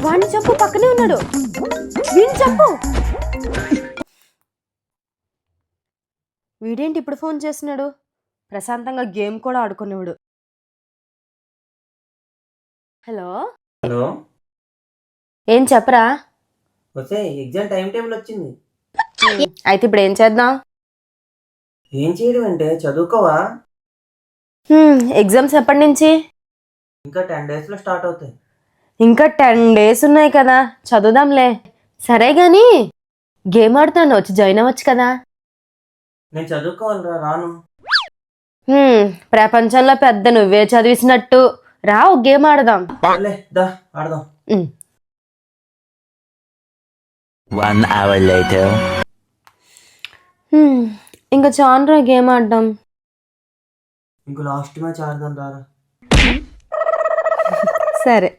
వాడిని చెప్పు, పక్కనే ఉన్నాడు. వీడిని చెప్పు. వీడేంటి ఇప్పుడు ఫోన్ చేస్తున్నాడు? ప్రశాంతంగా గేమ్ కూడా ఆడుకునేవాడు. హలో, హలో, ఏం చెప్పరా? వస్తే ఎగ్జామ్ టైం టేబుల్ వచ్చింది. అయితే ఇప్పుడు ఏం చేద్దాం? ఏం చేయడం అంటే చదువుకోవా? ఎగ్జామ్స్ ఎప్పటి నుంచి? ఇంకా 10 days లో స్టార్ట్ అవుతాయి. ఇంకా 10 days ఉన్నాయి కదా, చదువుదాంలే. సరే గాని గేమ్ ఆడుతాను, వచ్చి జాయిన్ అవ్వచ్చు కదా. నేను చదువుకోవాలిరా, రాను. ప్రపంచంలో పెద్ద నువ్వే చదివిసినట్టు. రా, ఒక గేమ్ ఆడదాం. సర్లే, దా ఆడదాం. ఉమ్. 1 hour later. ఇంకా చాలురా గేమ్ ఆడడం. ఇంకో లాస్ట్ మ్యాచ్ ఆడదాం రారా. సరే.